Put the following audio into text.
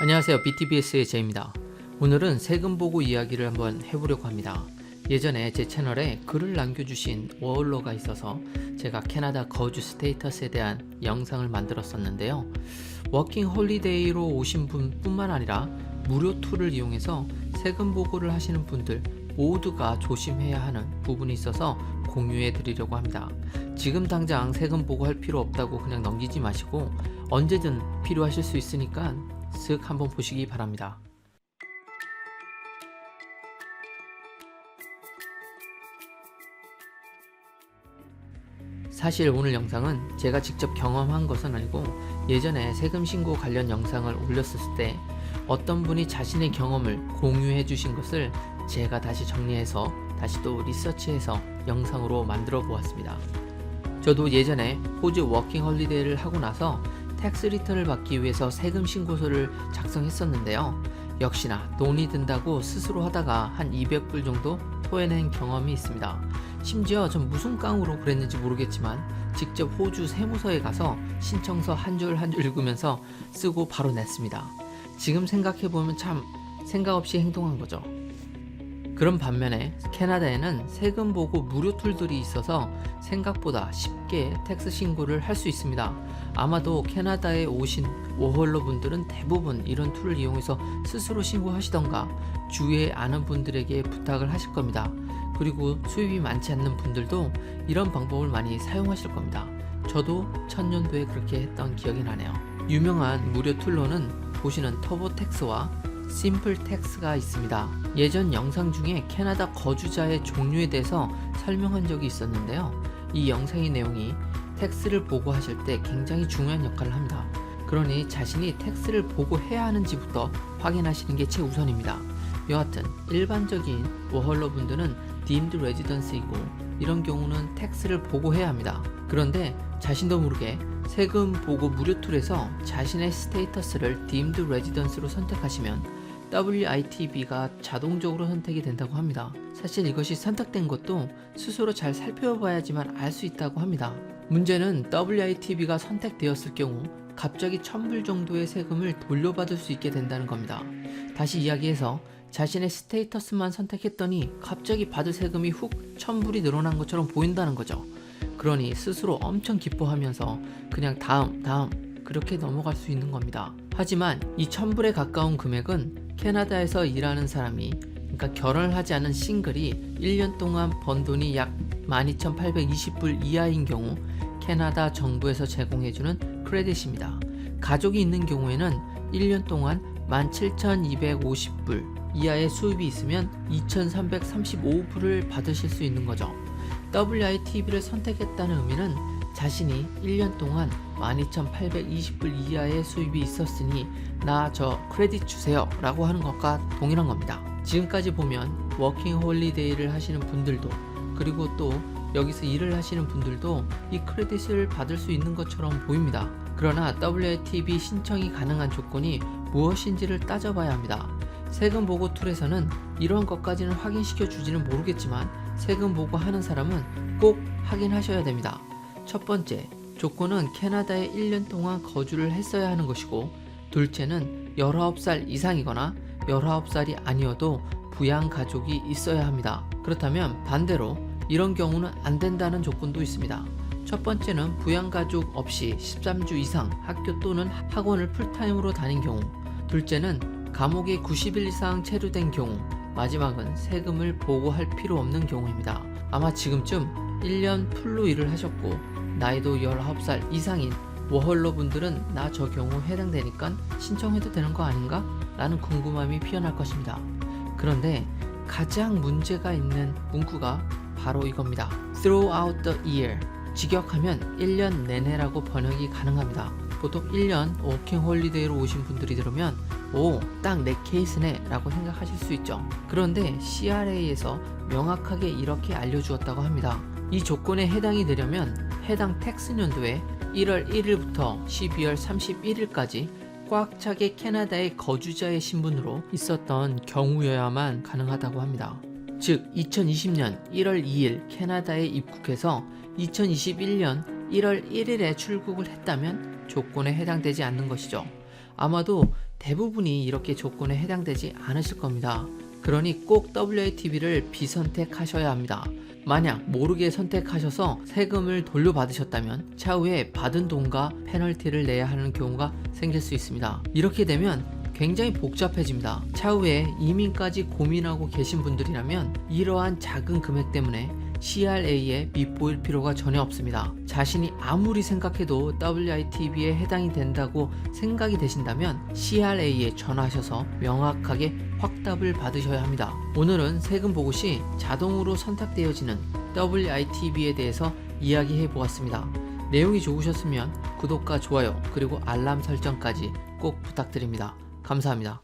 안녕하세요. BTBS의 제입니다. 오늘은 세금 보고 이야기를 한번 해보려고 합니다. 예전에 제 채널에 글을 남겨주신 워홀러가 있어서 제가 캐나다 거주 스테이터스에 대한 영상을 만들었었는데요. 워킹 홀리데이로 오신 분뿐만 아니라 무료 툴을 이용해서 세금 보고를 하시는 분들 모두가 조심해야 하는 부분이 있어서 공유해 드리려고 합니다. 지금 당장 세금 보고할 필요 없다고 그냥 넘기지 마시고 언제든 필요하실 수 있으니까 쓱 한번 보시기 바랍니다. 사실 오늘 영상은 제가 직접 경험한 것은 아니고 예전에 세금 신고 관련 영상을 올렸을 때 어떤 분이 자신의 경험을 공유해 주신 것을 제가 다시 정리해서 다시 또 리서치해서 영상으로 만들어 보았습니다. 저도 예전에 호주 워킹 홀리데이를 하고 나서 텍스 리턴을 받기 위해서 세금 신고서를 작성했었는데요. 역시나 돈이 든다고 스스로 하다가 한 200불 정도 토해낸 경험이 있습니다. 심지어 전 무슨 깡으로 그랬는지 모르겠지만 직접 호주 세무서에 가서 신청서 한 줄 한 줄 읽으면서 쓰고 바로 냈습니다. 지금 생각해보면 참 생각 없이 행동한 거죠. 그런 반면에 캐나다에는 세금 보고 무료 툴들이 있어서 생각보다 쉽게 텍스 신고를 할 수 있습니다. 아마도 캐나다에 오신 워홀러 분들은 대부분 이런 툴을 이용해서 스스로 신고하시던가 주위에 아는 분들에게 부탁을 하실 겁니다. 그리고 수입이 많지 않는 분들도 이런 방법을 많이 사용하실 겁니다. 저도 천년도에 그렇게 했던 기억이 나네요. 유명한 무료 툴로는 보시는 터보텍스와 심플텍스가 있습니다. 예전 영상 중에 캐나다 거주자의 종류에 대해서 설명한 적이 있었는데요. 이 영상의 내용이 텍스를 보고하실 때 굉장히 중요한 역할을 합니다. 그러니 자신이 텍스를 보고해야 하는지부터 확인하시는 게 최우선입니다. 여하튼 일반적인 워홀러 분들은 deemed residence이고 이런 경우는 텍스를 보고해야 합니다. 그런데 자신도 모르게 세금 보고 무료 툴에서 자신의 스테이터스를 deemed residence로 선택하시면 WITB가 자동적으로 선택이 된다고 합니다. 사실 이것이 선택된 것도 스스로 잘 살펴봐야지만 알 수 있다고 합니다. 문제는 WITB가 선택되었을 경우 갑자기 1000불 정도의 세금을 돌려받을 수 있게 된다는 겁니다. 다시 이야기해서 자신의 스테이터스만 선택했더니 갑자기 받을 세금이 훅 1000불이 늘어난 것처럼 보인다는 거죠. 그러니 스스로 엄청 기뻐하면서 그냥 다음 그렇게 넘어갈 수 있는 겁니다. 하지만 이 1000불에 가까운 금액은 캐나다에서 일하는 사람이, 그러니까 결혼을 하지 않은 싱글이 1년 동안 번 돈이 약 12,820불 이하인 경우 캐나다 정부에서 제공해주는 크레딧입니다. 가족이 있는 경우에는 1년 동안 17,250불 이하의 수입이 있으면 2,335불을 받으실 수 있는 거죠. WITB를 선택했다는 의미는 자신이 1년 동안 12,820불 이하의 수입이 있었으니 나 저 크레딧 주세요 라고 하는 것과 동일한 겁니다. 지금까지 보면 워킹 홀리데이를 하시는 분들도 그리고 또 여기서 일을 하시는 분들도 이 크레딧을 받을 수 있는 것처럼 보입니다. 그러나 WITB 신청이 가능한 조건이 무엇인지를 따져봐야 합니다. 세금 보고 툴에서는 이러한 것까지는 확인시켜 주지는 모르겠지만 세금 보고 하는 사람은 꼭 확인하셔야 됩니다. 첫 번째, 조건은 캐나다에 1년 동안 거주를 했어야 하는 것이고, 둘째는 19살 이상이거나 19살이 아니어도 부양 가족이 있어야 합니다. 그렇다면 반대로 이런 경우는 안 된다는 조건도 있습니다. 첫 번째는 부양 가족 없이 13주 이상 학교 또는 학원을 풀타임으로 다닌 경우, 둘째는 감옥에 90일 이상 체류된 경우, 마지막은 세금을 보고할 필요 없는 경우입니다. 아마 지금쯤 1년 풀로 일을 하셨고 나이도 19살 이상인 워홀러 분들은 나 저 경우 해당되니까 신청해도 되는 거 아닌가? 라는 궁금함이 피어날 것입니다. 그런데 가장 문제가 있는 문구가 바로 이겁니다. Throughout the year. 직역하면 1년 내내라고 번역이 가능합니다. 보통 1년 워킹 홀리데이로 오신 분들이 들으면 오, 딱 내 케이스네 라고 생각하실 수 있죠. 그런데 CRA에서 명확하게 이렇게 알려주었다고 합니다. 이 조건에 해당이 되려면 해당 텍스 년도에 1월 1일부터 12월 31일까지 꽉 차게 캐나다의 거주자의 신분으로 있었던 경우여야만 가능하다고 합니다. 즉 2020년 1월 2일 캐나다에 입국해서 2021년 1월 1일에 출국을 했다면 조건에 해당되지 않는 것이죠. 아마도 대부분이 이렇게 조건에 해당되지 않으실 겁니다. 그러니 꼭 WITB를 비선택하셔야 합니다. 만약 모르게 선택하셔서 세금을 돌려받으셨다면 차후에 받은 돈과 페널티를 내야 하는 경우가 생길 수 있습니다. 이렇게 되면 굉장히 복잡해집니다. 차후에 이민까지 고민하고 계신 분들이라면 이러한 작은 금액 때문에 CRA에 밉보일 필요가 전혀 없습니다. 자신이 아무리 생각해도 WITB에 해당이 된다고 생각이 되신다면 CRA에 전화하셔서 명확하게 확답을 받으셔야 합니다. 오늘은 세금 보고 시 자동으로 선택되어지는 WITB에 대해서 이야기해 보았습니다. 내용이 좋으셨으면 구독과 좋아요 그리고 알람 설정까지 꼭 부탁드립니다. 감사합니다.